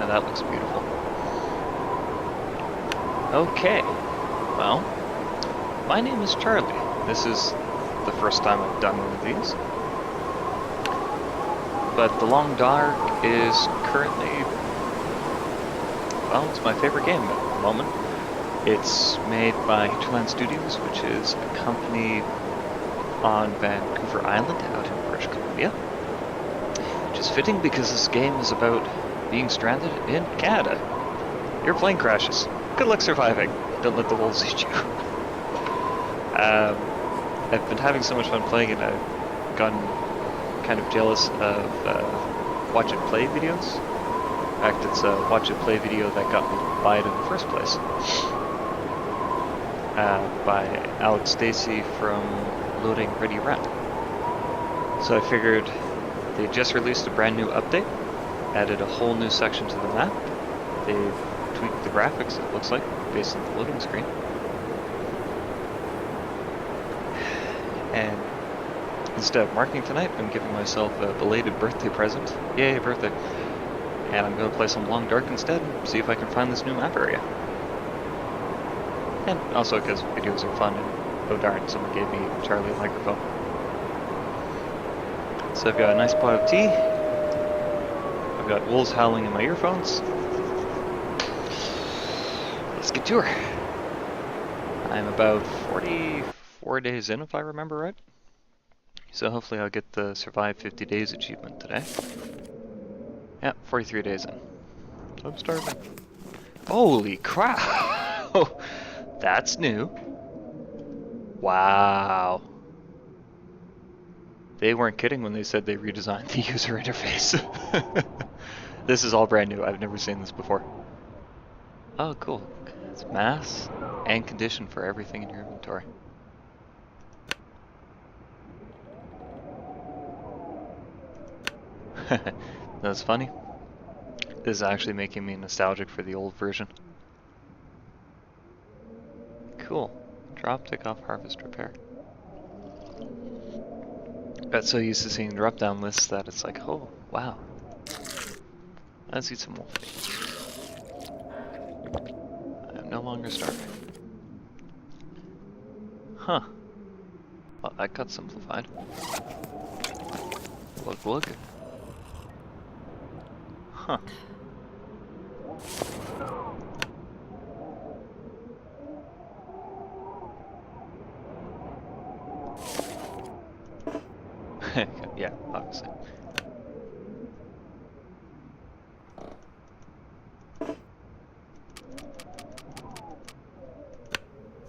that looks beautiful. Okay, well, my name is Charlie. This is the first time I've done one of these. But The Long Dark is currently, well, it's my favorite game at the moment. It's made by Hinterland Studios, which is a company on Vancouver Island out in British Columbia. Which is fitting because this game is about being stranded in Canada. Your plane crashes. Good luck surviving. Don't let the wolves eat you. I've been having so much fun playing it, I've gotten kind of jealous of watch it play videos. In fact, it's a watch it play video that got me to buy it in the first place. By Alex Stacey from Loading Ready Run. So I figured they just released a brand new update, added a whole new section to the map. They've tweaked the graphics, it looks like, based on the loading screen. And instead of marking tonight, I'm giving myself a belated birthday present. Yay, birthday. And I'm going to play some Long Dark instead and see if I can find this new map area. And also because videos are fun and oh darn, someone gave me Charlie a microphone. So I've got a nice pot of tea. I've got wolves howling in my earphones. Let's get to her. I'm about 44 days in, if I remember right. So hopefully I'll get the Survive 50 Days achievement today. Yeah, 43 days in. So I'm starving. Holy crap! Oh, that's new. Wow. They weren't kidding when they said they redesigned the user interface. This is all brand new. I've never seen this before. Oh, cool. It's mass and condition for everything in your inventory. That's funny. This is actually making me nostalgic for the old version. Cool. Drop, take off, harvest, repair. Got so used to seeing drop down lists that it's like, oh, wow. Let's eat some wolf meat. I'm no longer starving. Huh. Well, that got simplified. Look, look. Huh. Yeah, obviously.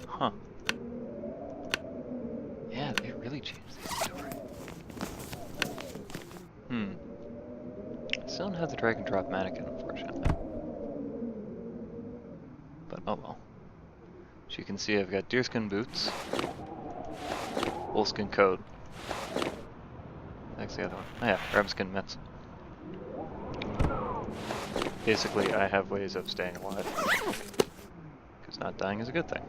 Huh. Yeah, they really changed the inventory. Still don't have the drag and drop mannequin, unfortunately. But oh well. As you can see, I've got deerskin boots, wolfskin coat. That's the other one. Oh yeah, rabbitskin mitts. Basically, I have ways of staying alive. Because not dying is a good thing.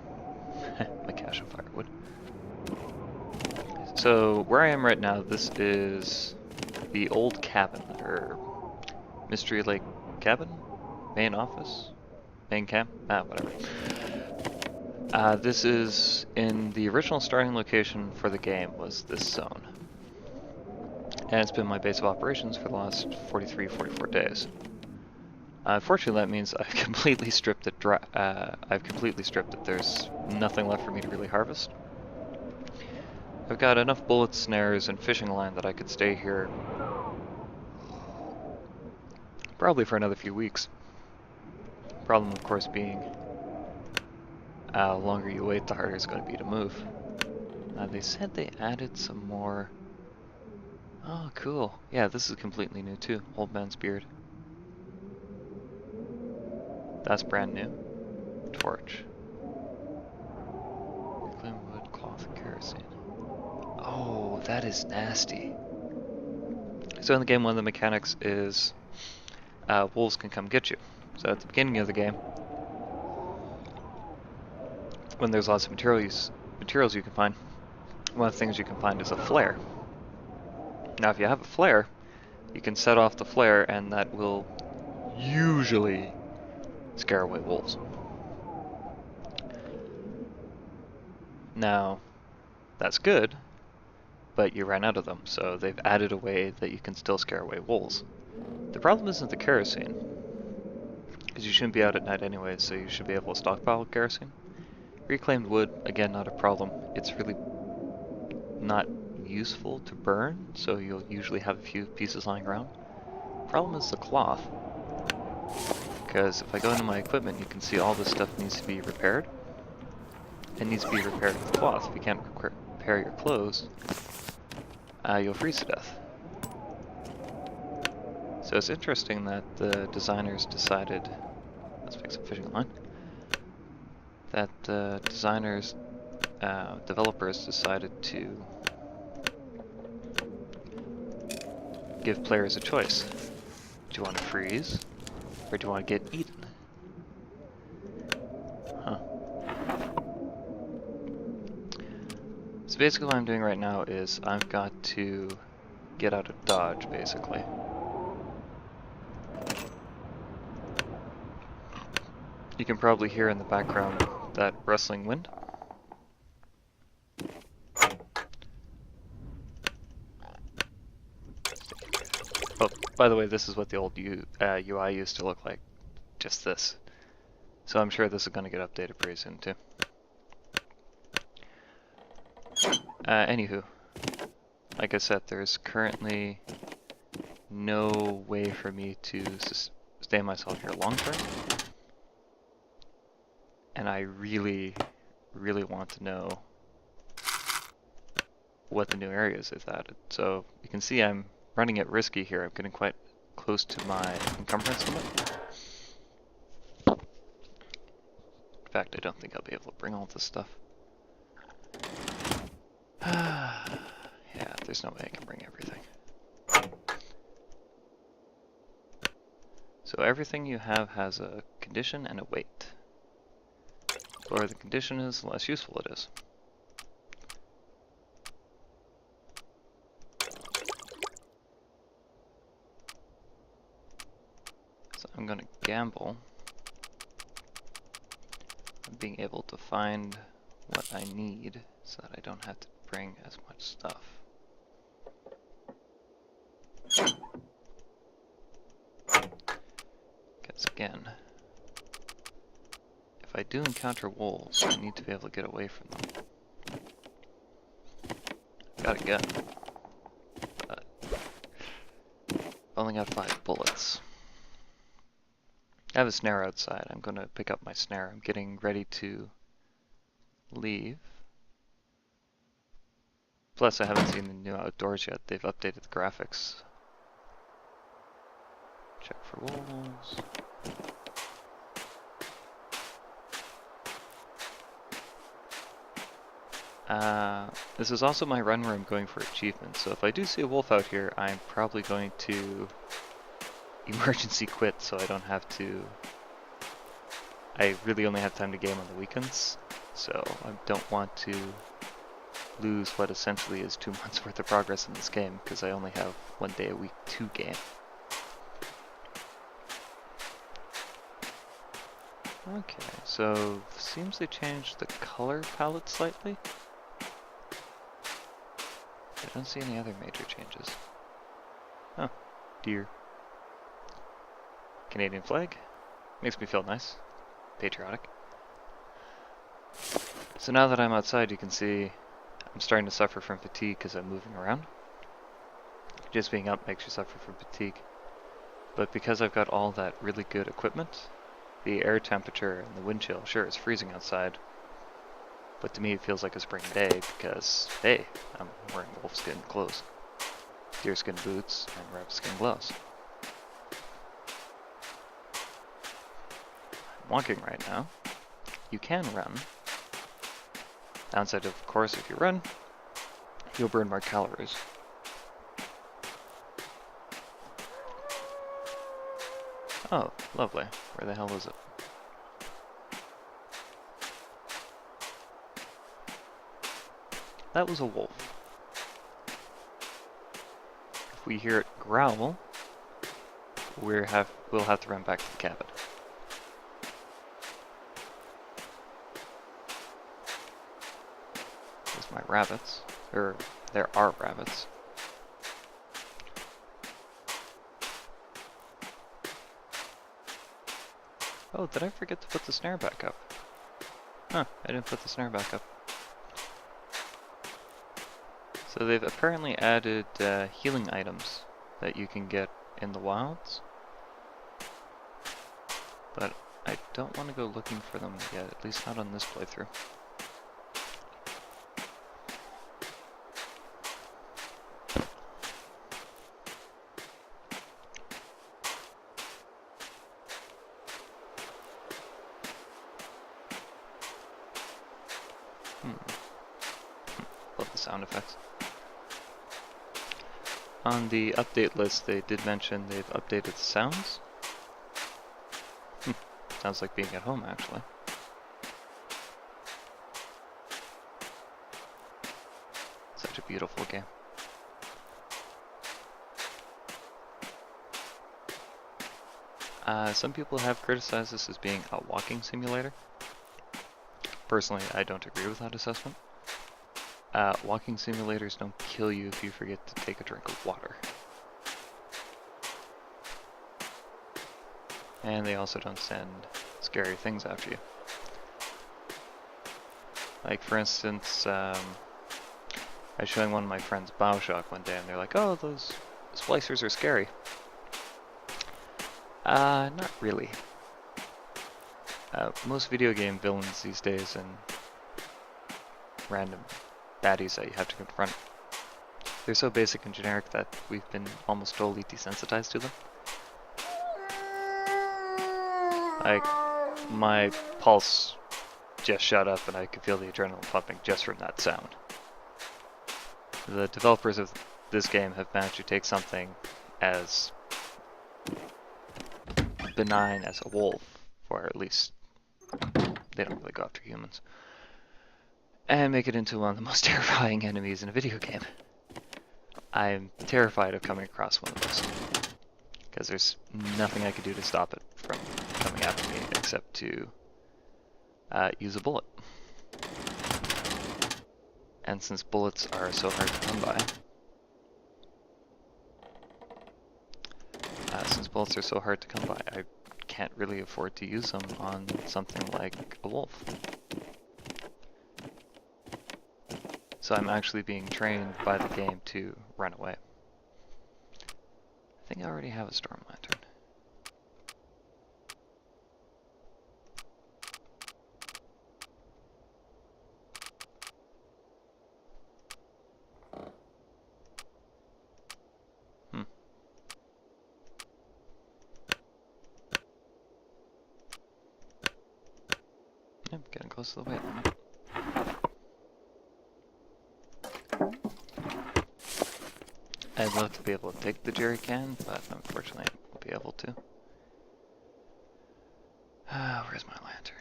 My cache of firewood. So, where I am right now, this is the old cabin, or Mystery Lake Cabin? Main office? Main camp? Whatever. This is, in the original starting location for the game was this zone. And it's been my base of operations for the last 43, 44 days. Unfortunately, that means I've completely stripped it There's nothing left for me to really harvest. I've got enough bullets, snares, and fishing line that I could stay here probably for another few weeks. Problem, of course, being the longer you wait, the harder it's going to be to move. They said they added some more. Oh, cool. Yeah, this is completely new too. Old Man's Beard. That's brand new. Torch. Reclaim wood, cloth, and kerosene. Oh, that is nasty. So in the game, one of the mechanics is wolves can come get you. So at the beginning of the game, when there's lots of materials you can find, one of the things you can find is a flare. Now if you have a flare, you can set off the flare and that will usually scare away wolves. Now, that's good, but you ran out of them, so they've added a way that you can still scare away wolves. The problem isn't the kerosene, because you shouldn't be out at night anyway, so you should be able to stockpile kerosene. Reclaimed wood, again, not a problem. It's really not useful to burn, so you'll usually have a few pieces lying around. Problem is the cloth, because if I go into my equipment, you can see all this stuff needs to be repaired. It needs to be repaired with cloth. If you can't repair your clothes, you'll freeze to death. So it's interesting that the designers decided, let's make some fishing line, that the developers decided to give players a choice. Do you want to freeze, or do you want to get eaten? Huh. So basically what I'm doing right now is I've got to get out of dodge, basically. You can probably hear in the background that rustling wind. Oh, by the way, this is what the old UI used to look like. Just this. So I'm sure this is going to get updated pretty soon too. Anywho, like I said, there's currently no way for me to sustain myself here long term. And I really, really want to know what the new areas they've added. So you can see I'm running it risky here. I'm getting quite close to my encumbrance limit. In fact, I don't think I'll be able to bring all this stuff. Yeah, there's no way I can bring everything. So everything you have has a condition and a weight. The lower the condition is, the less useful it is. So I'm going to gamble on being able to find what I need so that I don't have to bring as much stuff. Because again, if I do encounter wolves, I need to be able to get away from them. Got a gun, but only got 5 bullets. I have a snare outside. I'm going to pick up my snare. I'm getting ready to leave. Plus, I haven't seen the new outdoors yet. They've updated the graphics. Check for wolves. This is also my run where I'm going for achievements, so if I do see a wolf out here, I'm probably going to emergency quit so I don't have to... I really only have time to game on the weekends, so I don't want to lose what essentially is 2 months worth of progress in this game, because I only have 1 day a week to game. Okay, so seems they changed the color palette slightly. I don't see any other major changes. Oh, deer. Canadian flag. Makes me feel nice. Patriotic. So now that I'm outside, you can see I'm starting to suffer from fatigue because I'm moving around. Just being up makes you suffer from fatigue. But because I've got all that really good equipment, the air temperature and the wind chill, sure, it's freezing outside. But to me it feels like a spring day because, hey, I'm wearing wolfskin clothes, deerskin boots, and rabbitskin gloves. I'm walking right now. You can run. Downside, of course, if you run, you'll burn more calories. Oh, lovely. Where the hell is it? That was a wolf. If we hear it growl, we'll have to run back to the cabin. There's my rabbits. Or, there are rabbits. Oh, did I forget to put the snare back up? Huh, I didn't put the snare back up. So they've apparently added healing items that you can get in the wilds. But I don't want to go looking for them yet, at least not on this playthrough. Love the sound effects. On the update list, they did mention they've updated the sounds. Sounds like being at home, actually. Such a beautiful game. Some people have criticized this as being a walking simulator. Personally, I don't agree with that assessment. Walking simulators don't kill you if you forget to take a drink of water. And they also don't send scary things after you. Like, for instance, I was showing one of my friends Bioshock one day, and they're like, oh, those splicers are scary. Not really. Most video game villains these days and random baddies that you have to confront, they're so basic and generic that we've been almost totally desensitized to them. Like, my pulse just shut up and I could feel the adrenaline pumping just from that sound. The developers of this game have managed to take something as benign as a wolf, or at least they don't really go after humans, and make it into one of the most terrifying enemies in a video game. I'm terrified of coming across one of those, because there's nothing I can do to stop it from coming after me except to use a bullet. And since bullets are so hard to come by, I can't really afford to use them on something like a wolf. So I'm actually being trained by the game to run away. I think I already have a storm lantern. Yep, getting close to the weight limit. I'd love to be able to take the jerry can, but unfortunately I won't be able to. Where's my lantern?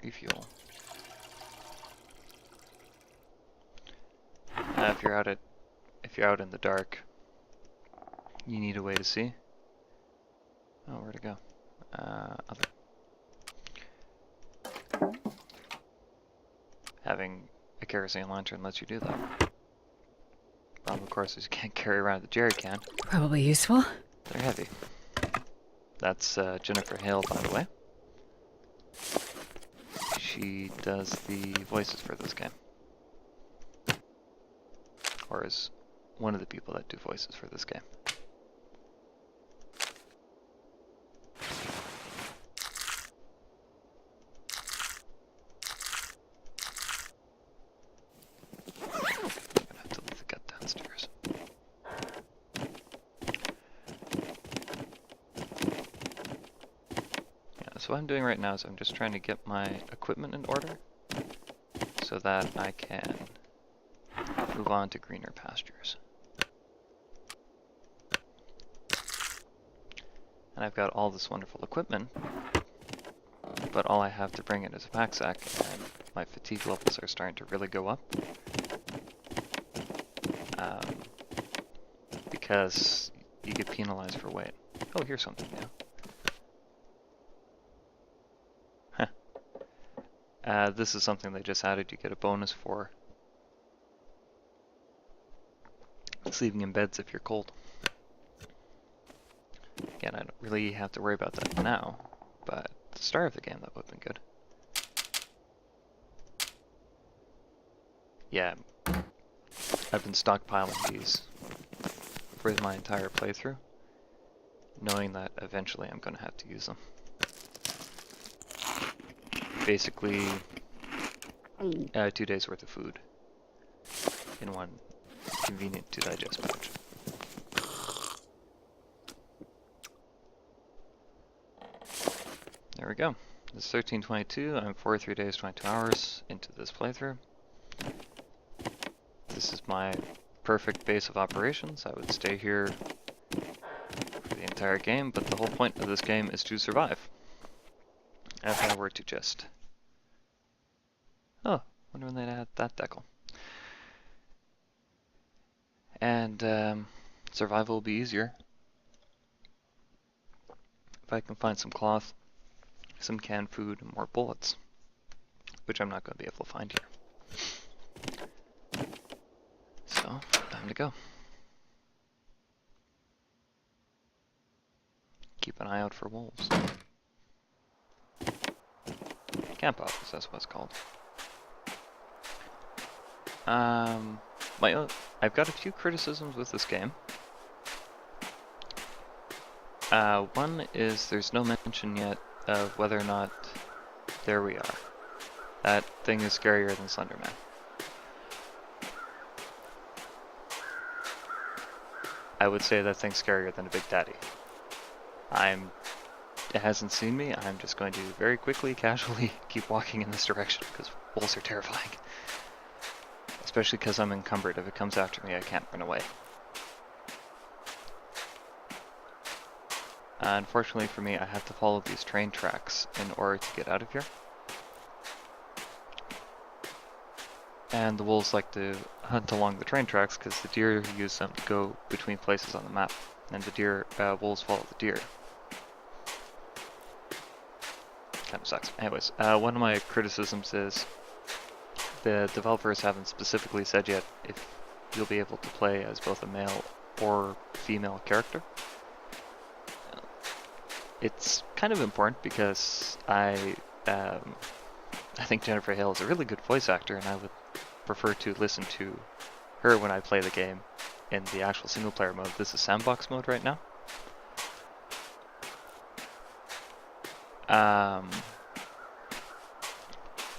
Refuel. If you're out in the dark, you need a way to see. Oh, where'd it go? Other. Having a kerosene lantern lets you do that. Problem, of course, is you can't carry around the jerry can. Probably useful. They're heavy. That's Jennifer Hale, by the way. She does the voices for this game. Or is one of the people that do voices for this game. So what I'm doing right now is I'm just trying to get my equipment in order so that I can move on to greener pastures. And I've got all this wonderful equipment, but all I have to bring in is a pack sack, and my fatigue levels are starting to really go up. Because you get penalized for weight. Oh, here's something new. Huh. This is something they just added. You get a bonus for sleeping in beds if you're cold. Again, I don't really have to worry about that now, but at the start of the game that would have been good. Yeah, I've been stockpiling these for my entire playthrough, knowing that eventually I'm going to have to use them. Basically, 2 days worth of food in one convenient to digest pouch. There we go. This is 13:22. I'm 43 days, 22 hours into this playthrough. This is my perfect base of operations. I would stay here for the entire game, but the whole point of this game is to survive. If I were to just... Oh, wonder when they'd add that decal. And survival will be easier if I can find some cloth, some canned food, and more bullets, which I'm not going to be able to find here. So, time to go. Keep an eye out for wolves. Camp office, that's what it's called. I've got a few criticisms with this game. One is there's no mention yet of whether or not... There we are. That thing is scarier than Slenderman. I would say that thing's scarier than a Big Daddy. It hasn't seen me, I'm just going to very quickly, casually keep walking in this direction, because wolves are terrifying. Especially because I'm encumbered. If it comes after me, I can't run away. Unfortunately for me, I have to follow these train tracks in order to get out of here. And the wolves like to hunt along the train tracks because the deer use them to go between places on the map. And the wolves follow the deer. Kind of sucks. Anyways, one of my criticisms is the developers haven't specifically said yet if you'll be able to play as both a male or female character. It's kind of important because I think Jennifer Hale is a really good voice actor, and I would prefer to listen to her when I play the game in the actual single player mode. This is sandbox mode right now.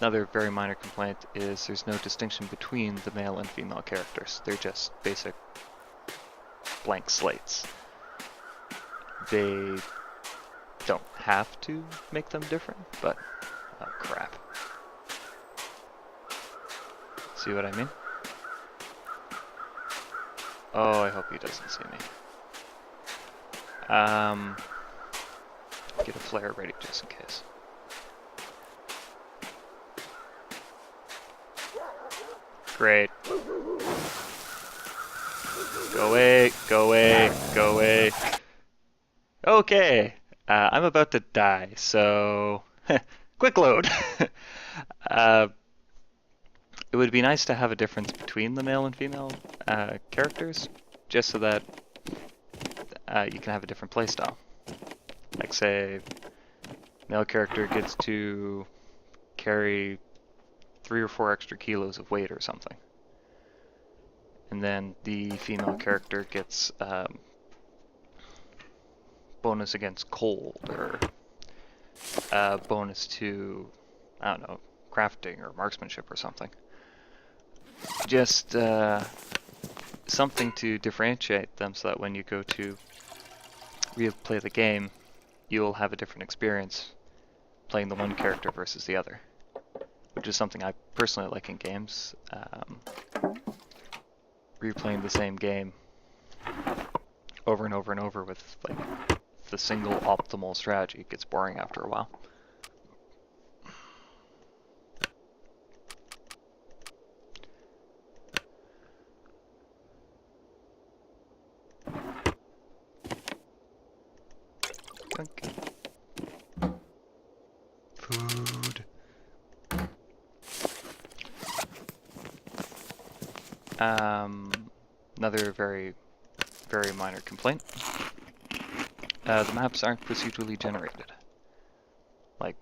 Another very minor complaint is there's no distinction between the male and female characters. They're just basic blank slates. They don't have to make them different, but oh crap. See what I mean? Oh, I hope he doesn't see me. Get a flare ready just in case. Great. Go away, go away, go away. Okay, I'm about to die, so quick load. It would be nice to have a difference between the male and female characters, just so that you can have a different playstyle. Like say, male character gets to carry 3 or 4 extra kilos of weight or something. And then the female character gets bonus against cold, or bonus to, I don't know, crafting or marksmanship or something. Just something to differentiate them so that when you go to replay the game, you'll have a different experience playing the one character versus the other, which is something I personally like in games. Replaying the same game over and over and over with like the single optimal strategy gets boring after a while. Another very, very minor complaint. The maps aren't procedurally generated. Like,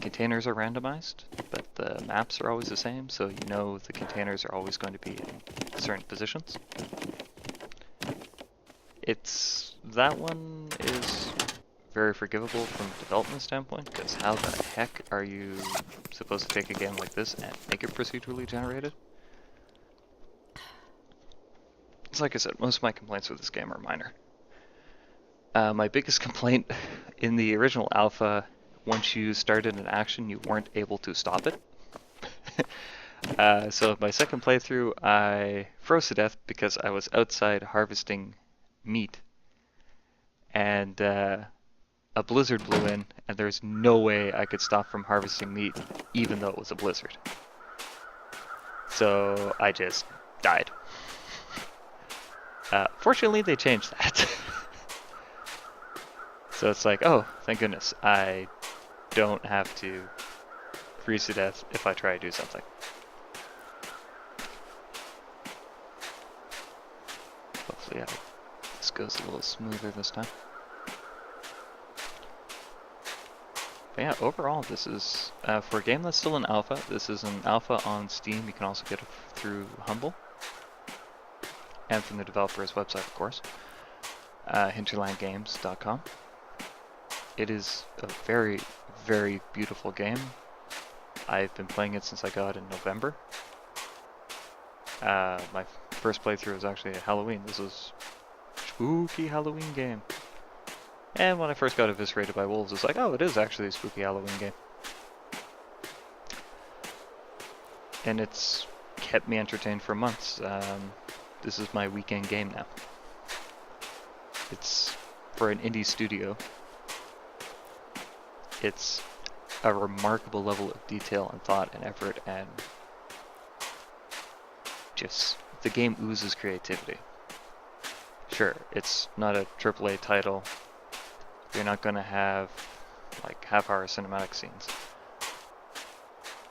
containers are randomized, but the maps are always the same, so you know the containers are always going to be in certain positions. That one is very forgivable from a development standpoint, because how the heck are you supposed to take a game like this and make it procedurally generated? It's like I said, most of my complaints with this game are minor. My biggest complaint in the original alpha, once you started an action, you weren't able to stop it. So my second playthrough, I froze to death because I was outside harvesting meat, and a blizzard blew in, and there's no way I could stop from harvesting meat, even though it was a blizzard. So I just died. Fortunately, they changed that. So it's like, oh, thank goodness, I don't have to freeze to death if I try to do something. Hopefully this goes a little smoother this time. But yeah, overall, this is, for a game that's still in alpha, this is an alpha on Steam. You can also get it through Humble, and from the developer's website, of course, hinterlandgames.com. It is a very, very beautiful game. I've been playing it since I got it in November. My first playthrough was actually at Halloween. This was a spooky Halloween game. And when I first got eviscerated by wolves, it's like, oh, it is actually a spooky Halloween game. And it's kept me entertained for months. This is my weekend game now. It's, for an indie studio, it's a remarkable level of detail and thought and effort, and just, the game oozes creativity. Sure, it's not a AAA title. You're not gonna have like half-hour cinematic scenes.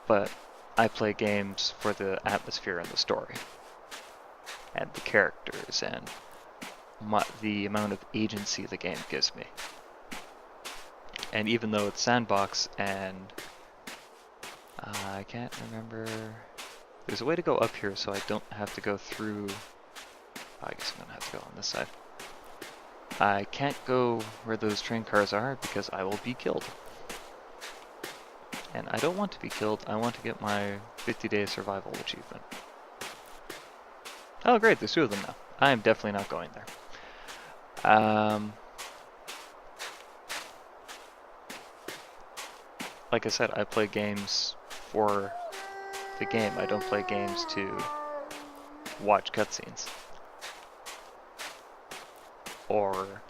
But I play games for the atmosphere and the story, and the characters, and the amount of agency the game gives me. And even though it's sandbox, and I can't remember, there's a way to go up here so I don't have to go through, I guess I'm gonna have to go on this side. I can't go where those train cars are because I will be killed. And I don't want to be killed, I want to get my 50-day survival achievement. Oh great, there's two of them now. I am definitely not going there. Like I said, I play games for the game. I don't play games to watch cutscenes or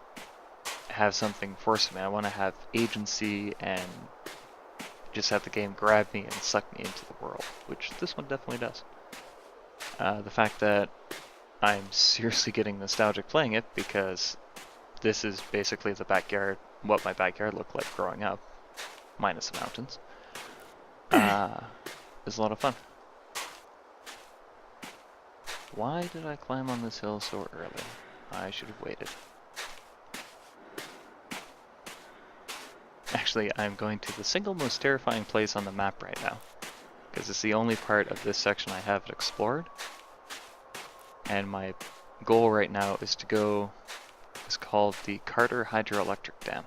have something force me. I want to have agency and just have the game grab me and suck me into the world, which this one definitely does. The fact that I'm seriously getting nostalgic playing it, because this is basically the backyard, what my backyard looked like growing up, minus the mountains, is a lot of fun. Why did I climb on this hill so early? I should have waited. Actually, I'm going to the single most terrifying place on the map right now, because it's the only part of this section I haven't explored. And my goal right now is to go, it's called the Carter Hydroelectric Dam.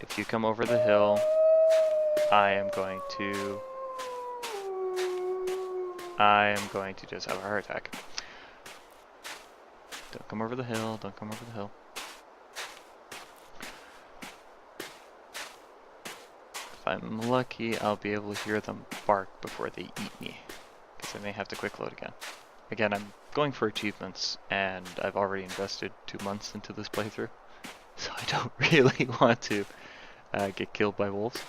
If you come over the hill, I am going to just have a heart attack. Don't come over the hill, don't come over the hill. If I'm lucky, I'll be able to hear them bark before they eat me, because I may have to quick load again. Again, I'm going for achievements, and I've already invested 2 months into this playthrough, so I don't really want to get killed by wolves.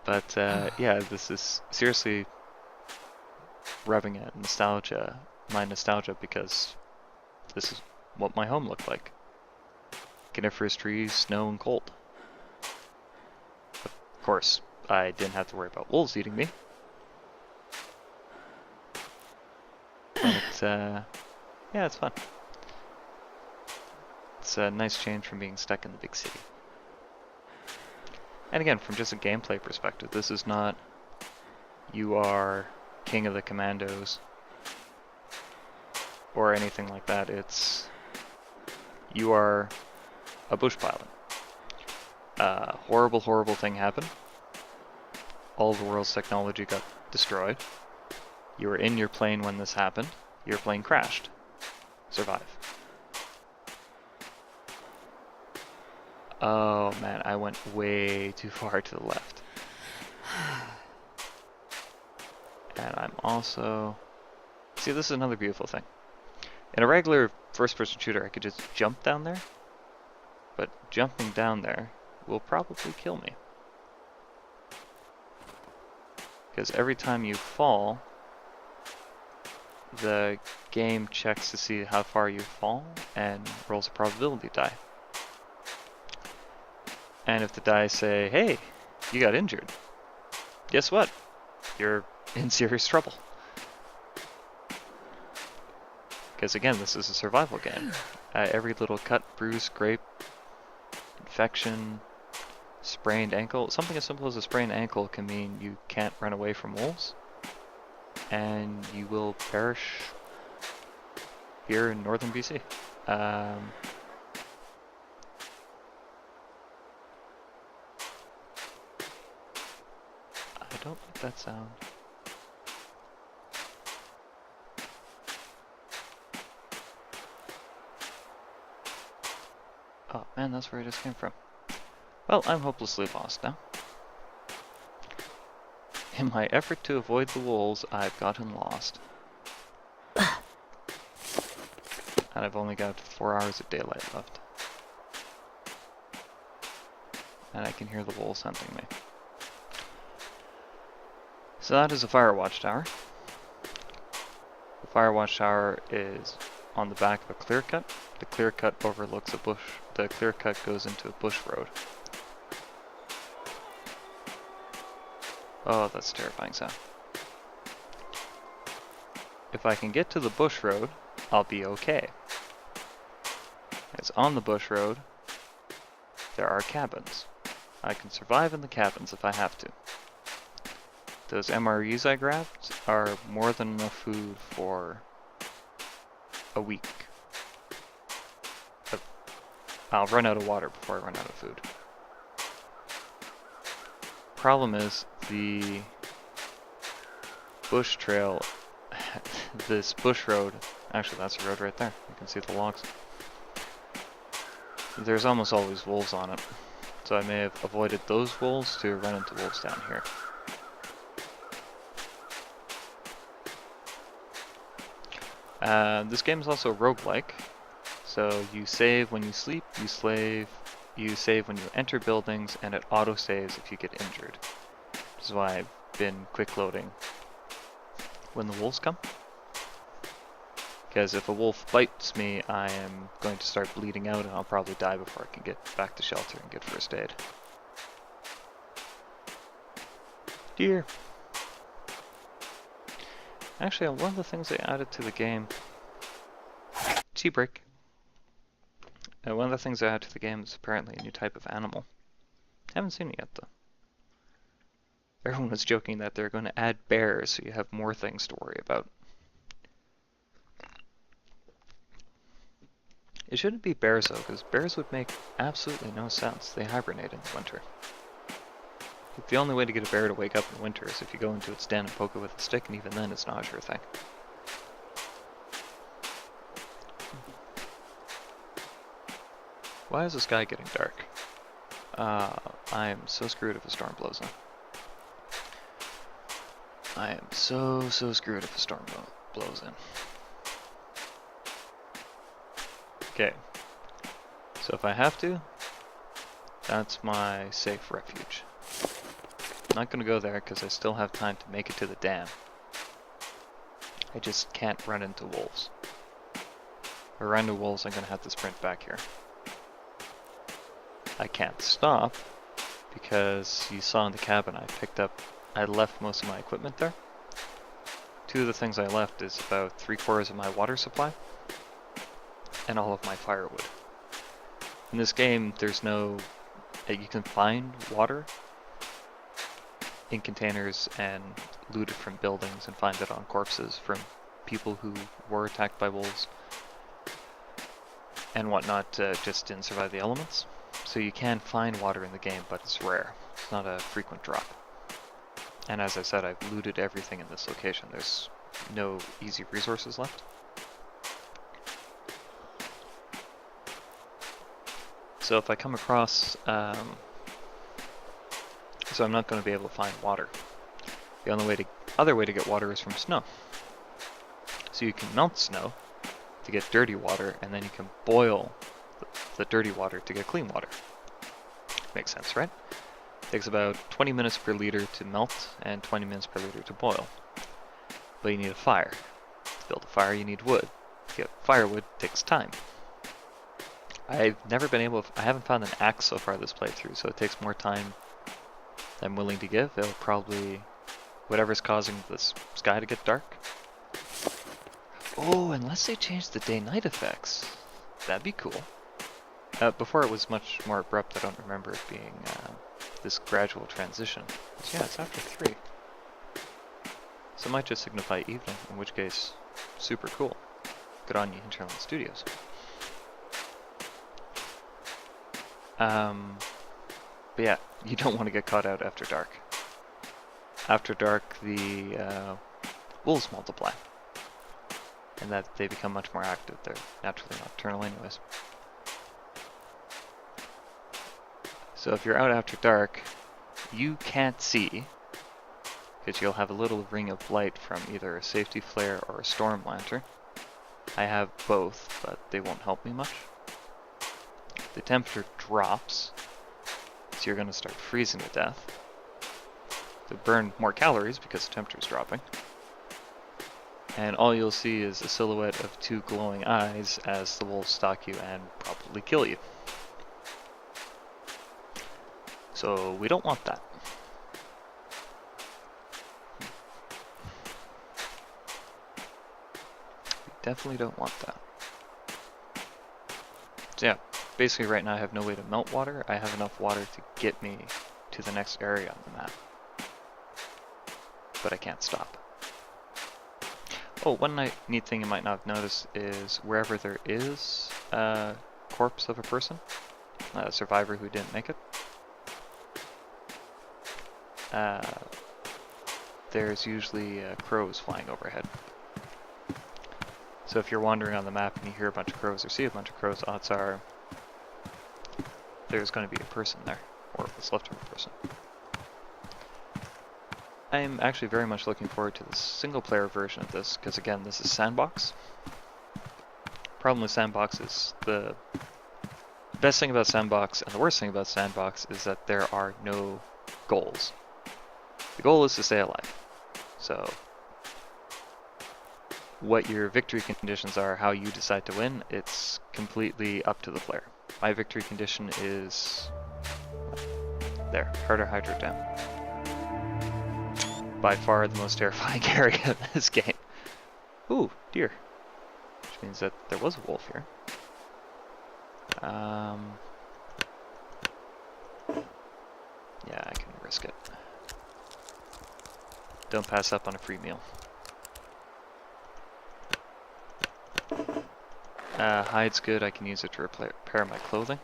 But yeah, this is seriously revving at nostalgia, my nostalgia, because this is what my home looked like. Coniferous trees, snow, and cold. Of course, I didn't have to worry about wolves eating me. But, yeah, it's fun. It's a nice change from being stuck in the big city. And again, from just a gameplay perspective, this is not you are king of the commandos or anything like that. It's you are a bush pilot. Horrible, horrible thing happened. All of the world's technology got destroyed. You were in your plane when this happened. Your plane crashed. Survive. Oh man, I went way too far to the left. And I'm also... See, this is another beautiful thing. In a regular first-person shooter, I could just jump down there. But jumping down there will probably kill me. Because every time you fall, the game checks to see how far you fall and rolls a probability die. And if the die say, hey, you got injured, guess what? You're in serious trouble. Because again, this is a survival game. Every little cut, bruise, scrape, infection, sprained ankle, something as simple as a sprained ankle can mean you can't run away from wolves. And you will perish here in northern BC. I don't like that sound. Oh man, that's where I just came from. Well, I'm hopelessly lost now. In my effort to avoid the wolves, I've gotten lost. And I've only got 4 hours of daylight left. And I can hear the wolves hunting me. So that is a fire watchtower. The fire watchtower is on the back of a clear cut. The clear cut overlooks a bush. The clear cut goes into a bush road. Oh, that's a terrifying sound. If I can get to the bush road, I'll be okay. As on the bush road, there are cabins. I can survive in the cabins if I have to. Those MREs I grabbed are more than enough food for a week. But I'll run out of water before I run out of food. Problem is, the bush trail, this bush road, actually that's a road right there, you can see the logs. There's almost always wolves on it, so I may have avoided those wolves to run into wolves down here. This game is also roguelike, so you save when you sleep, you save when you enter buildings, and it auto-saves if you get injured. Which is why I've been quick loading when the wolves come. Because if a wolf bites me, I am going to start bleeding out and I'll probably die before I can get back to shelter and get first aid. Deer! Actually, one of the things they added to the game... Tea break. One of the things they added to the game is apparently a new type of animal. Haven't seen it yet, though. Everyone was joking that they're going to add bears so you have more things to worry about. It shouldn't be bears, though, because bears would make absolutely no sense. They hibernate in the winter. The only way to get a bear to wake up in winter is if you go into its den and poke it with a stick, and even then it's not a sure thing. Why is the sky getting dark? I am so screwed if a storm blows in. I am so screwed if a storm blows in. Okay. So if I have to, that's my safe refuge. I'm not going to go there because I still have time to make it to the dam. I just can't run into wolves. If I run into wolves, I'm going to have to sprint back here. I can't stop because you saw in the cabin I left most of my equipment there. Two of the things I left is about 3/4 of my water supply and all of my firewood. In this game, there's no, you can find water in containers and loot it from buildings and find it on corpses from people who were attacked by wolves and whatnot, just didn't survive the elements. So you can find water in the game, but it's rare. It's not a frequent drop. And as I said, I've looted everything in this location. There's no easy resources left. So if I come across, so I'm not going to be able to find water. The other way to get water is from snow. So you can melt snow to get dirty water, and then you can boil the dirty water to get clean water. Makes sense, right? Takes about 20 minutes per liter to melt and 20 minutes per liter to boil. But you need a fire. To build a fire, you need wood. To get firewood takes time. I haven't found an axe so far this playthrough, so it takes more time than I'm willing to give. It'll probably, whatever's causing this sky to get dark. Oh, unless they change the day-night effects. That'd be cool. Before it was much more abrupt. I don't remember it being this gradual transition. But yeah, it's after 3. So it might just signify evening, in which case, super cool. Good on you, Hinterland Studios. But yeah, you don't want to get caught out after dark. After dark, the wolves multiply. And that they become much more active. They're naturally nocturnal anyways. So if you're out after dark, you can't see, because you'll have a little ring of light from either a safety flare or a storm lantern. I have both, but they won't help me much. The temperature drops, so you're going to start freezing to death. To burn more calories because the temperature's dropping. And all you'll see is a silhouette of 2 glowing eyes as the wolves stalk you and probably kill you. So we don't want that. We definitely don't want that. So yeah, basically right now I have no way to melt water. I have enough water to get me to the next area on the map. But I can't stop. Oh, one neat thing you might not have noticed is wherever there is a corpse of a person, a survivor who didn't make it, there's usually crows flying overhead. So if you're wandering on the map and you hear a bunch of crows or see a bunch of crows, odds are there's going to be a person there, or what's left of a person. I'm actually very much looking forward to the single-player version of this, because again, this is Sandbox. Problem with Sandbox is the best thing about Sandbox and the worst thing about Sandbox is that there are no goals. The goal is to stay alive. So what your victory conditions are, how you decide to win, it's completely up to the player. My victory condition is there, Harder Hydrate Dam. By far the most terrifying area in this game. Ooh, deer. Which means that there was a wolf here. Yeah, I can risk it. Don't pass up on a free meal. Hide's good, I can use it to repair my clothing.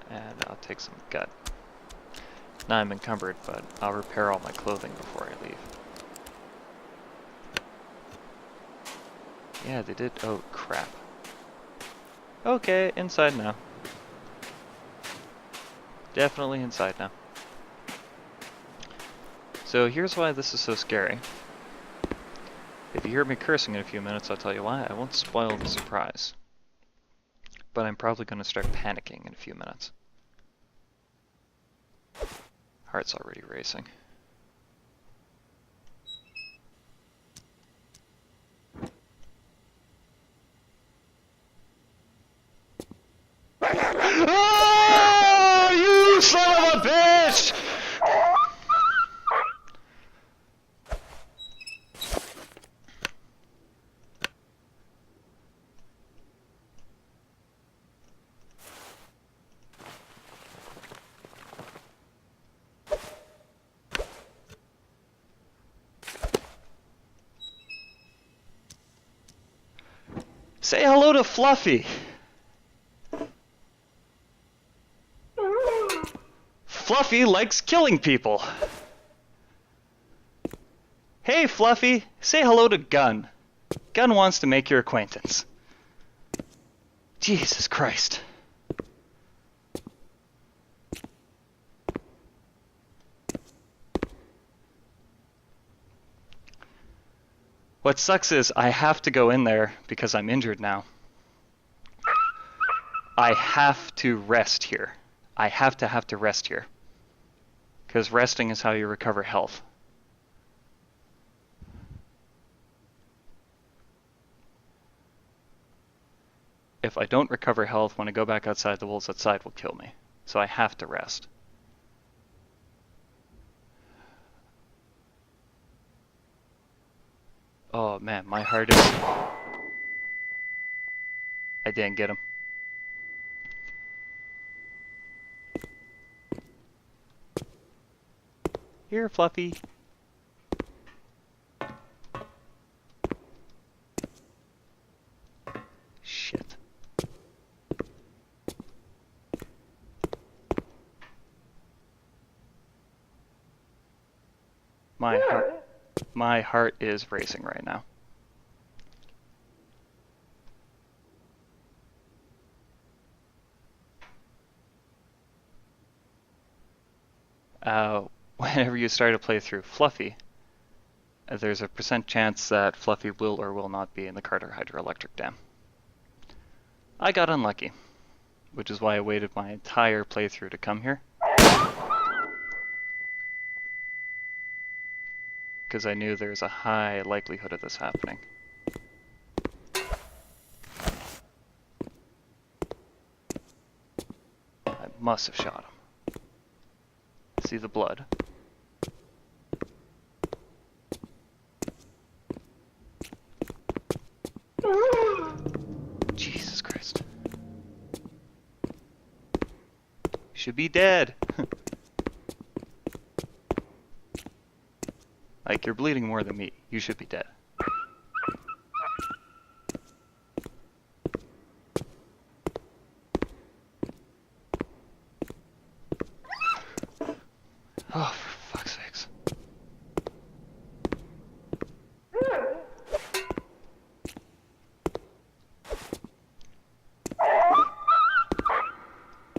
And I'll take some gut. Now I'm encumbered, but I'll repair all my clothing before I leave. Yeah, they did. Oh, crap. Okay, inside now. Definitely inside now. So here's why this is so scary. If you hear me cursing in a few minutes, I'll tell you why. I won't spoil the surprise. But I'm probably going to start panicking in a few minutes. Heart's already racing. Ah! Say hello to Fluffy. Fluffy likes killing people. Hey Fluffy, say hello to Gun. Gun wants to make your acquaintance. Jesus Christ. What sucks is I have to go in there because I'm injured now. I have to rest here. I have to rest here. Because resting is how you recover health. If I don't recover health when I go back outside, the wolves outside will kill me. So I have to rest. Oh man, my heart is... I didn't get him. Here, Fluffy. Shit. My heart is racing right now. Whenever you start a playthrough Fluffy, there's a % chance that Fluffy will or will not be in the Carter Hydroelectric Dam. I got unlucky, which is why I waited my entire playthrough to come here. Because I knew there's a high likelihood of this happening. I must have shot him. See the blood. Jesus Christ. Should be dead. Like, you're bleeding more than me. You should be dead. Oh, for fuck's sakes.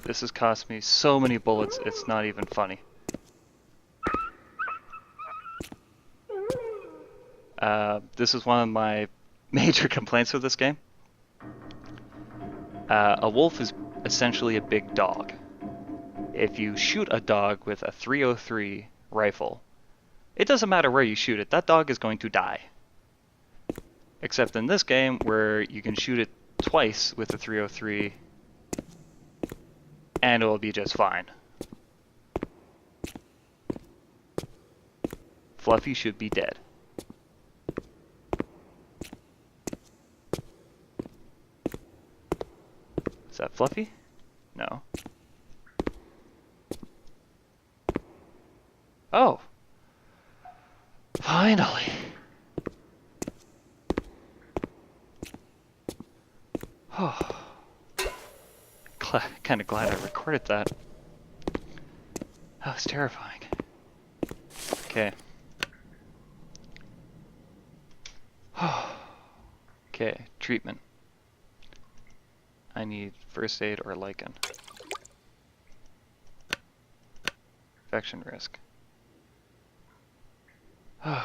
This has cost me so many bullets, it's not even funny. This is one of my major complaints with this game. A wolf is essentially a big dog. If you shoot a dog with a .303 rifle, it doesn't matter where you shoot it, that dog is going to die. Except in this game, where you can shoot it twice with a .303, and it will be just fine. Fluffy should be dead. Is that Fluffy? No. Oh! Finally! Oh. Kinda glad I recorded that. That was terrifying. Okay. Okay, treatment. I need first aid or lichen. Infection risk. That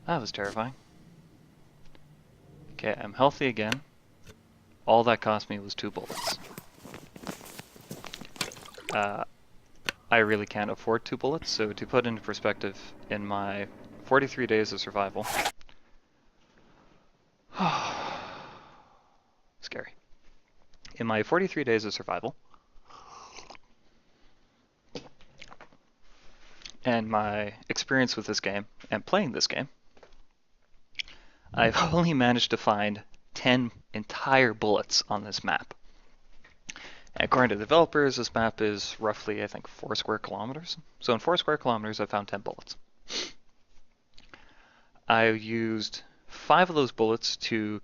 was terrifying. Okay, I'm healthy again. All that cost me was 2 bullets. I really can't afford 2 bullets, so to put into perspective, in my 43 days of survival... Scary. In my 43 days of survival, and my experience with this game, and playing this game, I've only managed to find 10 entire bullets on this map. And according to the developers, this map is roughly, I think, 4 square kilometers. So in 4 square kilometers, I found 10 bullets. I used 5 of those bullets to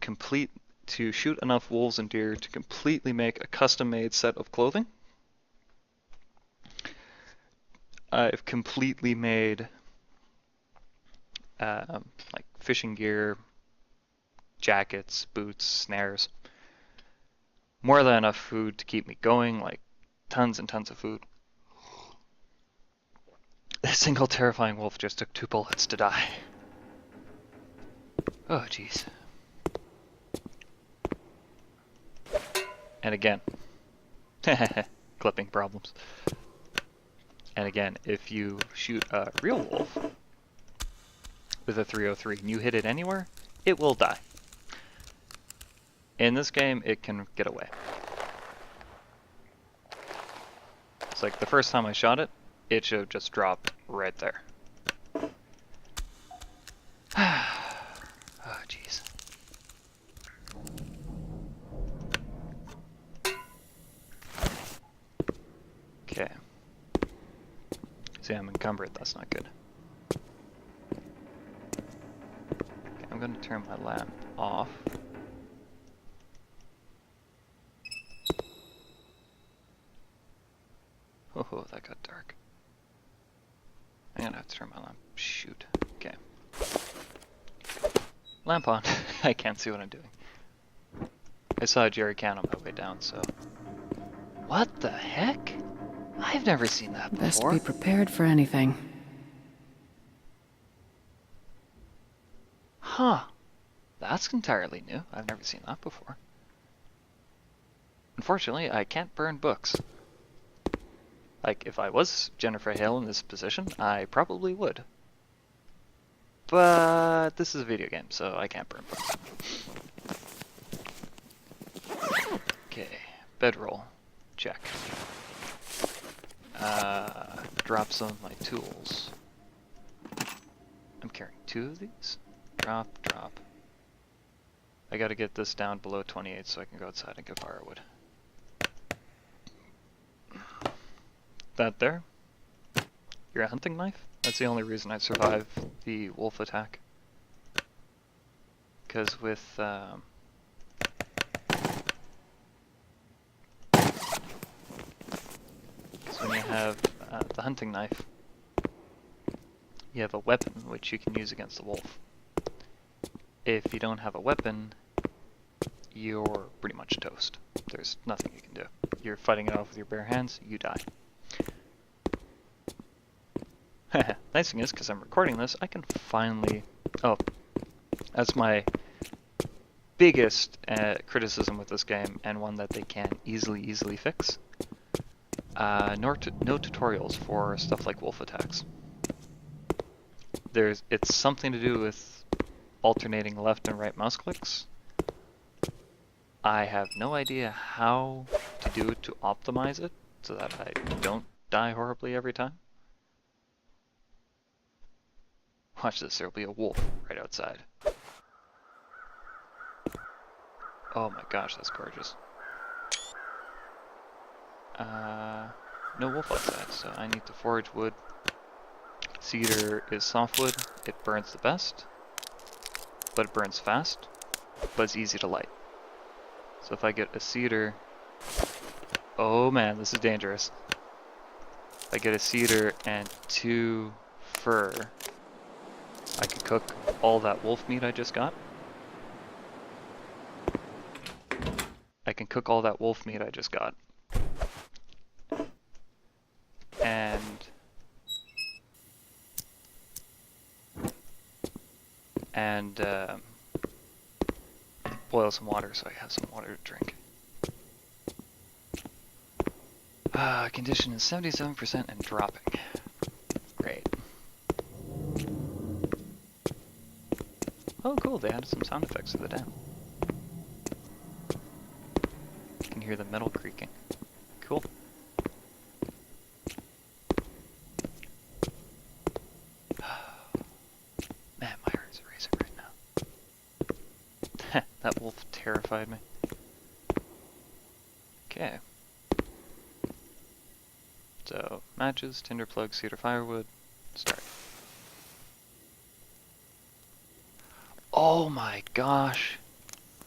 shoot enough wolves and deer to completely make a custom-made set of clothing. I've completely made like fishing gear, jackets, boots, snares. More than enough food to keep me going, like tons and tons of food. A single terrifying wolf just took 2 bullets to die. Oh, jeez. And again, clipping problems. And again, if you shoot a real wolf with a 303 and you hit it anywhere, it will die. In this game, it can get away. It's like the first time I shot it, it should just drop right there. Oh, jeez. Okay. See, I'm encumbered. That's not good. Okay, I'm going to turn my lamp off. Oh, that got dark. I'm gonna have to turn my lamp. Shoot. Okay. Lamp on. I can't see what I'm doing. I saw a jerry can on my way down, so... What the heck? I've never seen that before. Best be prepared for anything. Huh. That's entirely new. I've never seen that before. Unfortunately, I can't burn books. Like, if I was Jennifer Hale in this position, I probably would. But this is a video game, so I can't burn books. Okay, bedroll. Check. Drop some of my tools. I'm carrying 2 of these. Drop, drop. I gotta get this down below 28 so I can go outside and get firewood. That there? Your hunting knife? That's the only reason I survived the wolf attack. Because with when you have the hunting knife, you have a weapon which you can use against the wolf. If you don't have a weapon, you're pretty much toast. There's nothing you can do. You're fighting it off with your bare hands, you die. Nice thing is, because I'm recording this, I can finally... Oh, that's my biggest criticism with this game, and one that they can easily fix. No tutorials for stuff like wolf attacks. It's something to do with alternating left and right mouse clicks. I have no idea how to do it to optimize it so that I don't die horribly every time. Watch this, there'll be a wolf right outside. Oh my gosh, that's gorgeous. No wolf outside, so I need to forage wood. Cedar is softwood, it burns the best, but it burns fast, but it's easy to light. So if I get a cedar... Oh man, this is dangerous. If I get a cedar and 2 fir, I can cook all that wolf meat I just got. I can cook all that wolf meat I just got. And boil some water so I have some water to drink. Condition is 77% and dropping. Great. Oh cool, they added some sound effects to the dam. You can hear the metal creaking. Cool. Man, my heart is racing right now. That wolf terrified me. Okay. So, matches, tinder plug, cedar firewood, start. Oh my gosh.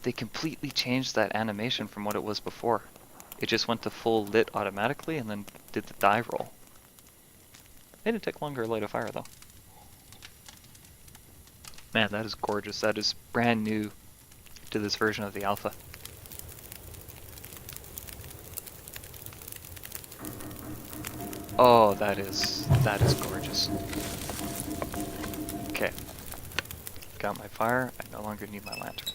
They completely changed that animation from what it was before. It just went to full lit automatically and then did the dive roll. Made it take longer to light a fire though. Man, that is gorgeous. That is brand new to this version of the alpha. Oh, that is gorgeous. Okay. Got my fire. I no longer need my lantern.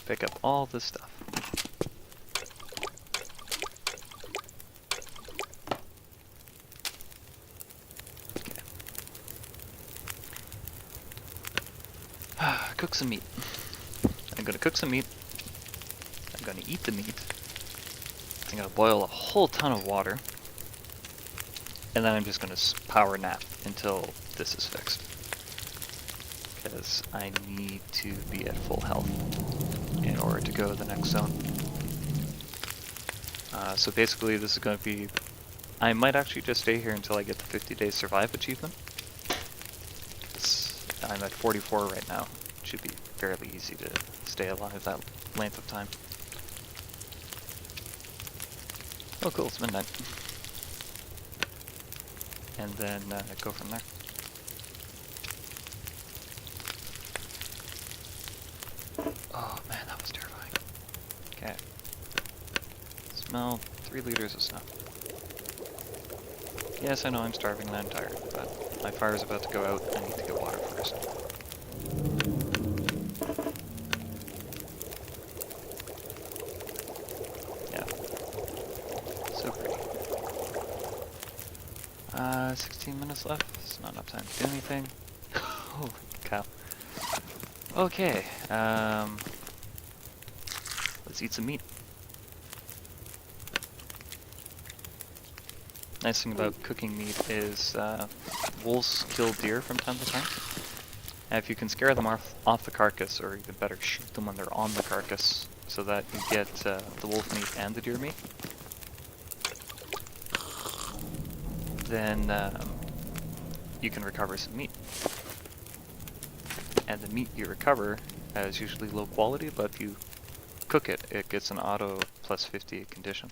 Pick up all this stuff. Okay. Cook some meat. I'm gonna cook some meat. I'm gonna eat the meat. I'm gonna boil a whole ton of water. And then I'm just gonna power nap until this is fixed. Because I need to be at full health in order to go to the next zone. So basically this is going to be... I might actually just stay here until I get the 50 days survive achievement. I'm at 44 right now. It should be fairly easy to stay alive that length of time. Oh cool, it's midnight. And then go from there. Oh man, that was terrifying. Okay. Smell 3 liters of snuff. Yes, I know I'm starving and I'm tired, but my fire's about to go out. I need to get water first. Yeah. So pretty. 16 minutes left. It's not enough time to do anything. Holy cow. Okay, let's eat some meat. Nice thing about cooking meat is wolves kill deer from time to time. And if you can scare them off the carcass, or even better, shoot them when they're on the carcass, so that you get the wolf meat and the deer meat, then you can recover some meat. And the meat you recover is usually low quality, but if you cook it, it gets an auto plus 50 condition.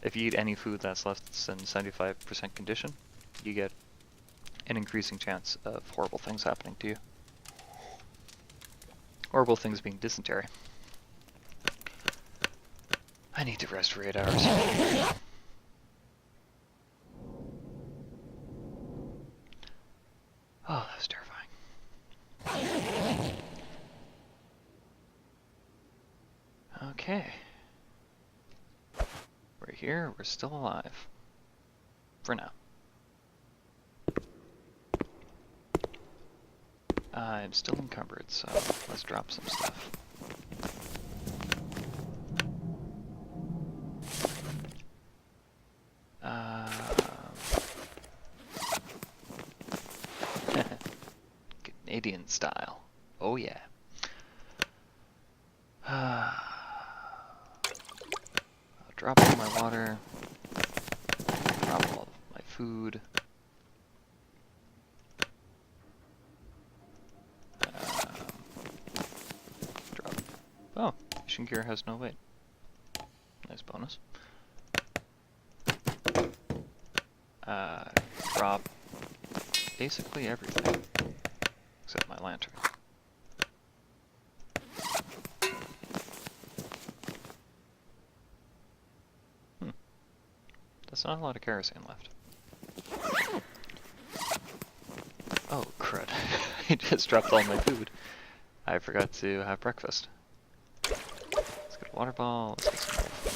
If you eat any food that's less than 75% condition, you get an increasing chance of horrible things happening to you. Horrible things being dysentery. I need to rest for 8 hours. Oh, that was terrifying. Okay. We're here, we're still alive. For now. I'm still encumbered, so let's drop some stuff. Canadian style. Oh yeah. I'll drop all my water. Drop all my food. Drop. Oh, fishing gear has no weight. Nice bonus. Drop basically everything except my lantern. That's not a lot of kerosene left. Oh crud. I just dropped all my food. I forgot to have breakfast. Let's get a water ball, let's get some more food.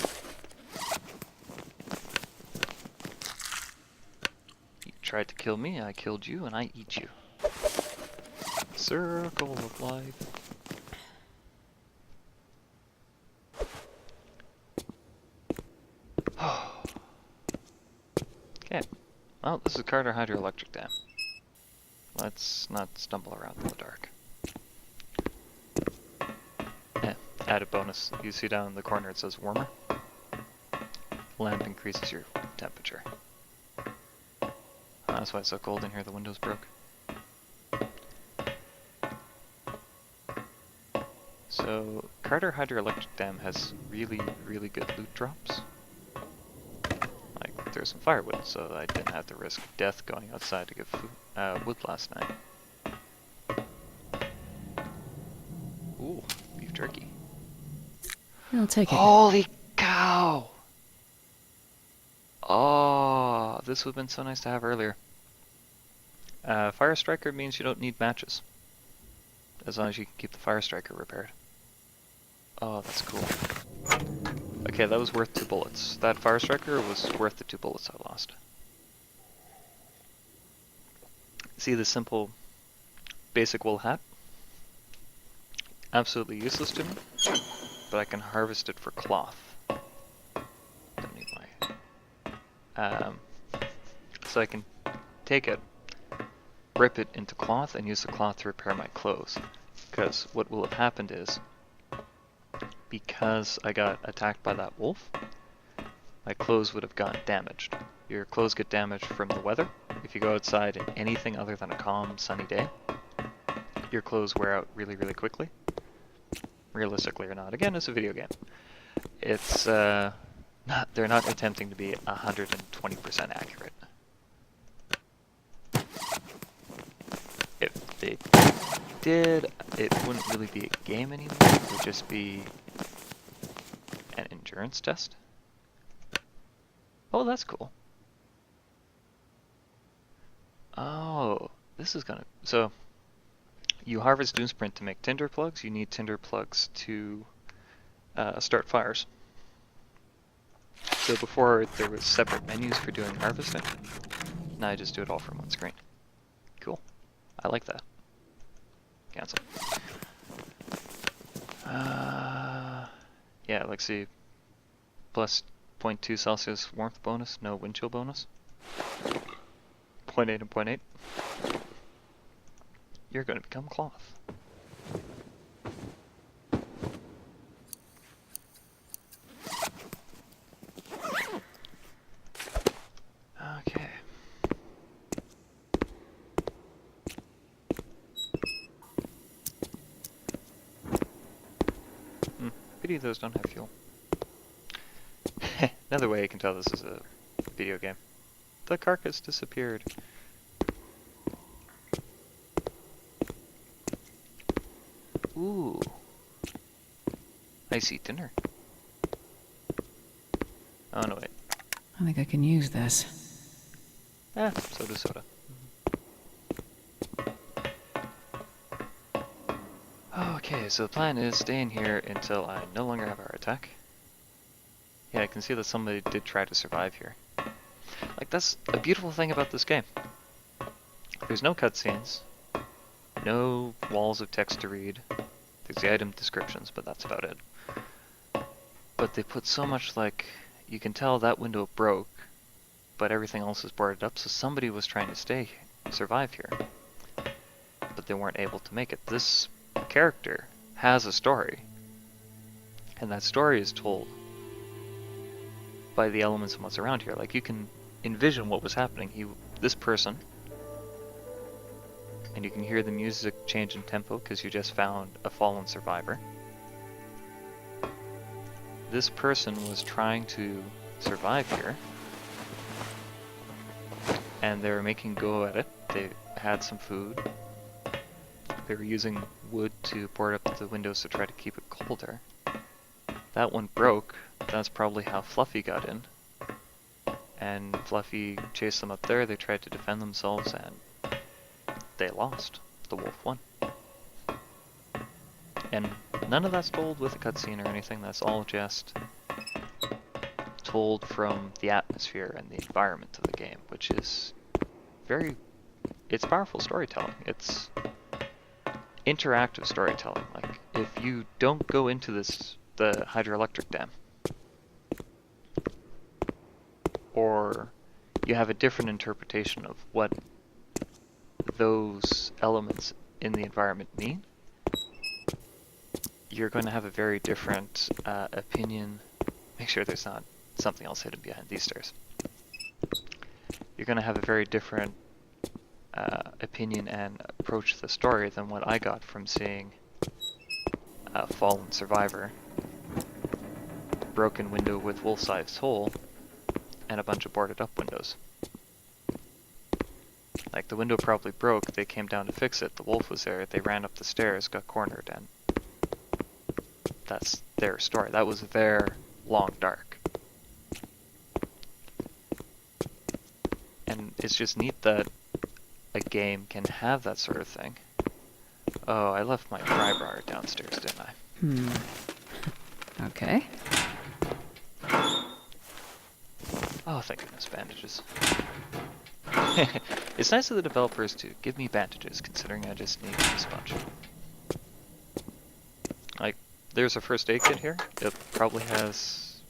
You tried to kill me, I killed you, and I eat you. Circle of life. Okay. Well, this is Carter Hydroelectric Dam. Let's not stumble around in the dark. Added bonus. You see down in the corner it says warmer. Lamp increases your temperature. That's why it's so cold in here, the windows broke. So, Carter Hydroelectric Dam has really, really good loot drops. Like, there's some firewood, so I didn't have to risk death going outside to get food, wood last night. Ooh, beef jerky. I'll take it. Holy cow! Oh, this would have been so nice to have earlier. Fire Striker means you don't need matches. As long as you can keep the Fire Striker repaired. Oh, that's cool. Okay, that was worth 2 bullets. That Fire Striker was worth the 2 bullets I lost. See the simple, basic wool hat? Absolutely useless to me, but I can harvest it for cloth. Don't need my... so I can take it, rip it into cloth, and use the cloth to repair my clothes. Because what will have happened is, because I got attacked by that wolf, my clothes would have gotten damaged. Your clothes get damaged from the weather. If you go outside in anything other than a calm, sunny day, your clothes wear out really, really quickly. Realistically or not. Again, it's a video game. It's, they're not attempting to be 120% accurate. If they did, it wouldn't really be a game anymore. It would just be an endurance test. Oh, that's cool. Oh, this is gonna... So, you harvest Doomsprint to make tinder plugs. You need tinder plugs to start fires. So before there was separate menus for doing harvesting. Now I just do it all from one screen. Cool. I like that. Cancel. Yeah, let's see. Plus 0.2 Celsius warmth bonus, no wind chill bonus. 0.8 and 0.8. You're going to become cloth. Okay. Pity those don't have fuel. Another way you can tell this is a video game. The carcass disappeared. Ooh. I see dinner. Oh no, wait. I think I can use this. Soda. Okay, so the plan is staying here until I no longer have our attack. Yeah, I can see that somebody did try to survive here. Like, that's a beautiful thing about this game. There's no cutscenes, no walls of text to read. There's the item descriptions, but that's about it. But they put so much, like, you can tell that window broke, but everything else is boarded up, so somebody was trying to survive here. But they weren't able to make it. This character has a story, and that story is told by the elements of what's around here. Like, you can envision what was happening. This person, and you can hear the music change in tempo because you just found a fallen survivor. This person was trying to survive here, and they were making go at it. They had some food. They were using wood to board up the windows to try to keep it colder. That one broke. That's probably how Fluffy got in. And Fluffy chased them up there. They tried to defend themselves, and they lost. The wolf won. And none of that's told with a cutscene or anything. That's all just told from the atmosphere and the environment of the game, which is it's powerful storytelling. It's interactive storytelling. Like, if you don't go into the hydroelectric dam, or you have a different interpretation of what those elements in the environment mean, you're going to have a very different opinion. Make sure there's not something else hidden behind these stairs. You're going to have a very different opinion and approach to the story than what I got from seeing a fallen survivor, broken window with wolf-sized hole, and a bunch of boarded up windows. Like, the window probably broke, they came down to fix it, the wolf was there, they ran up the stairs, got cornered, and that's their story. That was their long dark. And it's just neat that a game can have that sort of thing. Oh, I left my pry bar downstairs, didn't I? Okay. Oh, thank goodness, bandages. It's nice of the developers to give me bandages, considering I just need a bunch. Like, there's a first aid kit here. It probably has...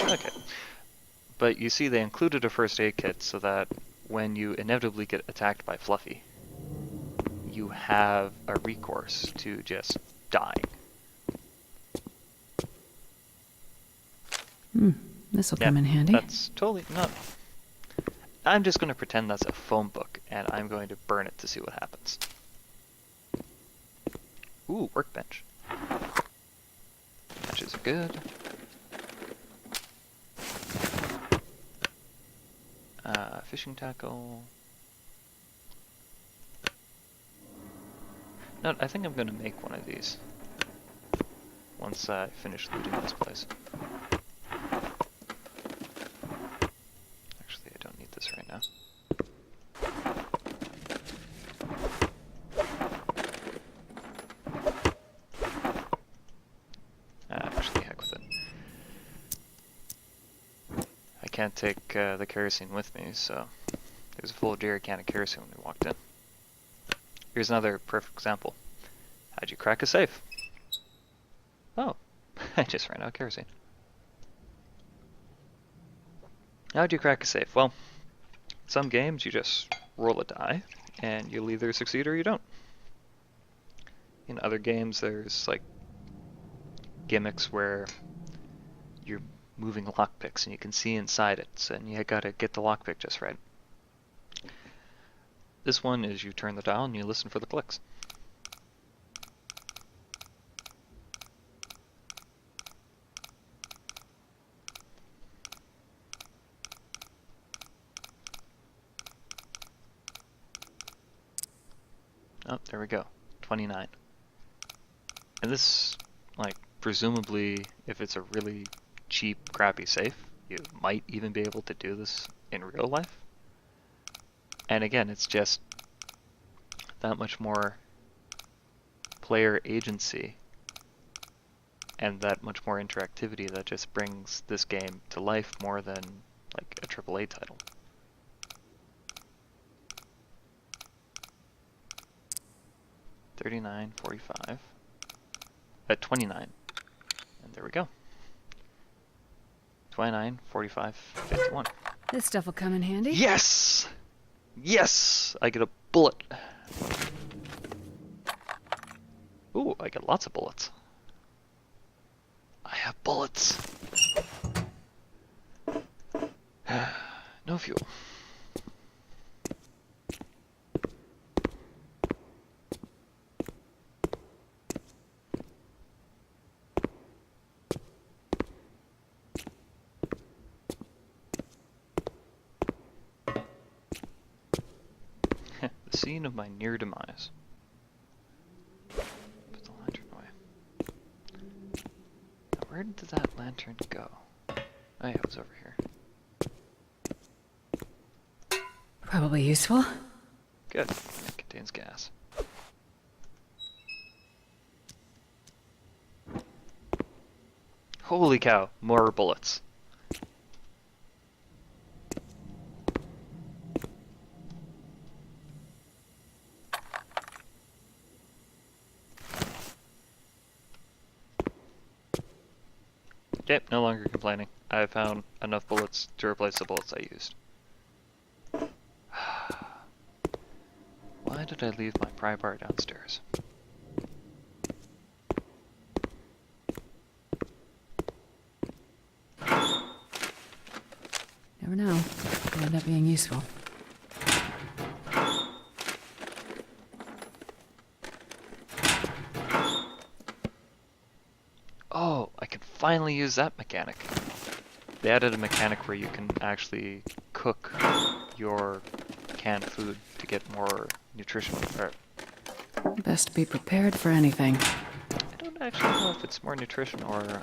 Okay. But you see, they included a first aid kit so that when you inevitably get attacked by Fluffy, you have a recourse to just dying. This'll come in handy. That's totally not... I'm just going to pretend that's a phone book, and I'm going to burn it to see what happens. Ooh, workbench. Matches are good. Fishing tackle. No, I think I'm going to make one of these once I finish looting this place. Actually, I don't need this right now. Actually, heck with it. I can't take the kerosene with me, so there's a full jerry can of kerosene when we walked in. Here's another perfect example. How'd you crack a safe? Oh, I just ran out of kerosene. How'd you crack a safe? Well, some games you just roll a die, and you'll either succeed or you don't. In other games, there's like gimmicks where you're moving lockpicks and you can see inside it, and you gotta get the lockpick just right. This one is you turn the dial and you listen for the clicks. Oh, there we go. 29. And this, like, presumably, if it's a really cheap, crappy safe, you might even be able to do this in real life. And again, it's just that much more player agency and that much more interactivity that just brings this game to life more than like a AAA title. $39.45 at 29, and there we go. 29.45 51. This stuff will come in handy. Yes! Yes! I get a bullet. Ooh, I get lots of bullets. I have bullets. No fuel. The scene of my near demise. Put the lantern away. Now, where did that lantern go? Oh yeah, it was over here. Probably useful. Good. It contains gas. Holy cow, more bullets. Yep, no longer complaining. I found enough bullets to replace the bullets I used. Why did I leave my pry bar downstairs? Never know. Could end up being useful. finally use that mechanic. They added a mechanic where you can actually cook your canned food to get more nutritional. Or, Best be prepared for anything. I don't actually know if it's more nutrition or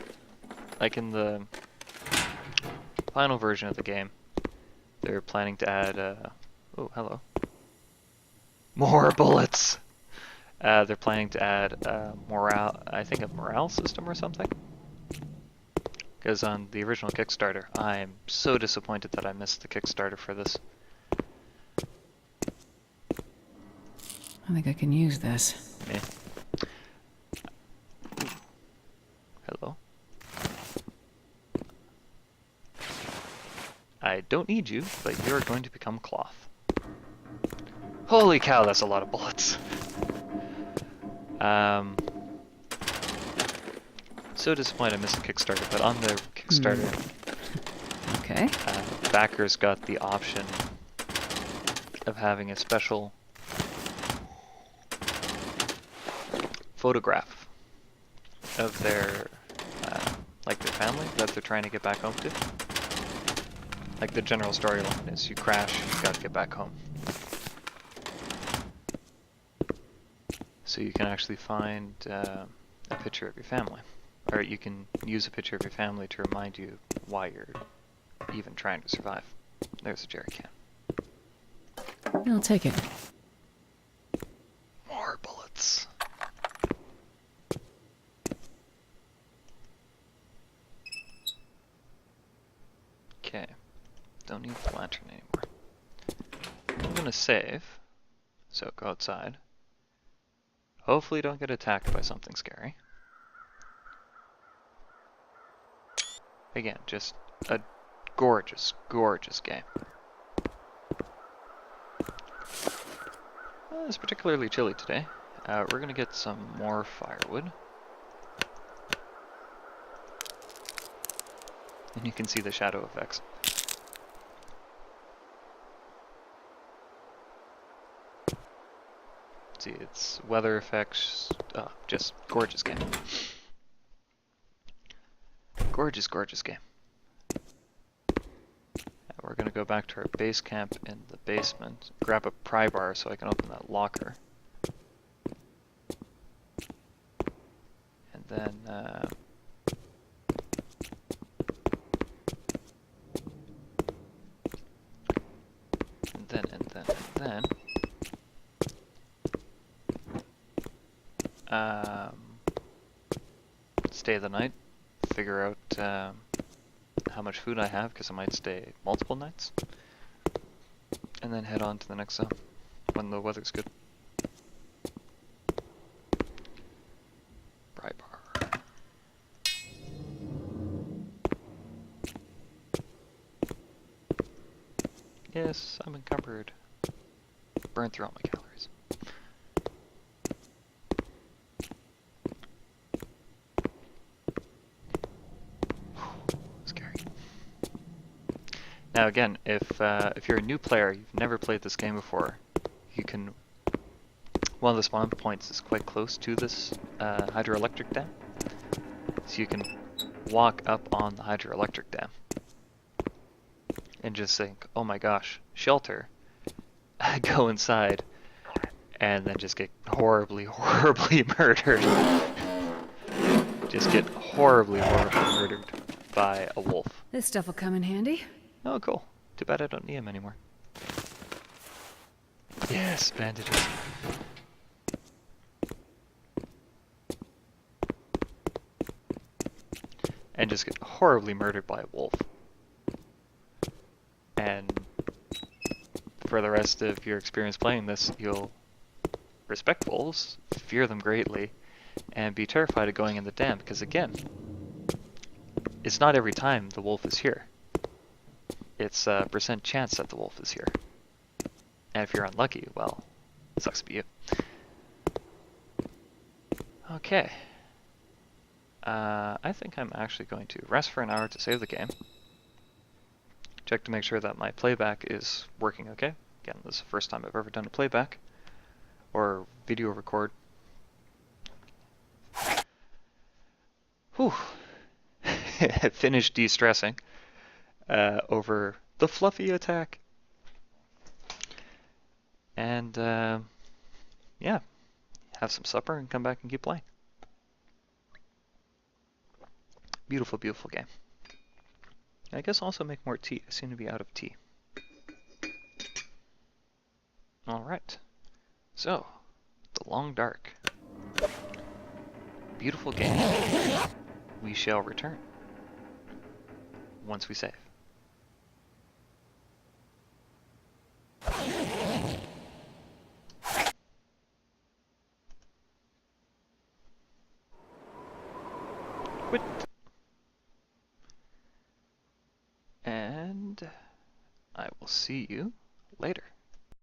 like in the final version of the game, they're planning to add. Oh, hello. More bullets. They're planning to add morale. I think a morale system or something. Because on the original Kickstarter, I'm so disappointed that I missed the Kickstarter for this. I think I can use this. Me. Hello. I don't need you, but you're going to become cloth. Holy cow, that's a lot of bullets. So disappointed I missed the Kickstarter, but on the Kickstarter, Okay. backers got the option of having a special photograph of their, like their family that they're trying to get back home to. Like the general storyline is you crash, you gotta get back home. So you can actually find a picture of your family. Or you can use a picture of your family to remind you why you're even trying to survive. There's a jerry can. I'll take it. More bullets. Okay. Don't need the lantern anymore. I'm gonna save. So go outside. Hopefully don't get attacked by something scary. Again, just a gorgeous, gorgeous game. It's particularly chilly today. We're gonna get some more firewood. And you can see the shadow effects. See, it's weather effects. Just gorgeous game. Gorgeous, gorgeous game. We're gonna go back to our base camp in the basement, grab a pry bar so I can open that locker. And then, stay the night, figure out how much food I have, because I might stay multiple nights, and then head on to the next zone when the weather's good. Pry bar. Yes, I'm encumbered. Burn through all my calories. Scary. Now again, if you're a new player, you've never played this game before, you can. One of the spawn points is quite close to this hydroelectric dam, so you can walk up on the hydroelectric dam and just think, "Oh my gosh, shelter!" Go inside, and then just get horribly, horribly murdered. Just get horribly, horribly murdered by a wolf. This stuff will come in handy. Oh, cool. Too bad I don't need him anymore. Yes, bandages. And just get horribly murdered by a wolf. And for the rest of your experience playing this, you'll respect wolves, fear them greatly, and be terrified of going in the dam, because again, it's not every time the wolf is here. It's a % chance that the wolf is here. And if you're unlucky, well, it sucks to be you. Okay. I think I'm actually going to rest for an hour to save the game. Check to make sure that my playback is working okay. Again, this is the first time I've ever done a playback or video record. Whew. finish de-stressing over the fluffy attack. And yeah, have some supper and come back and keep playing. Beautiful, beautiful game. I guess also make more tea. I seem to be out of tea. Alright. So, The Long Dark. Beautiful game. We shall return once we save. Quit. And I will see you later.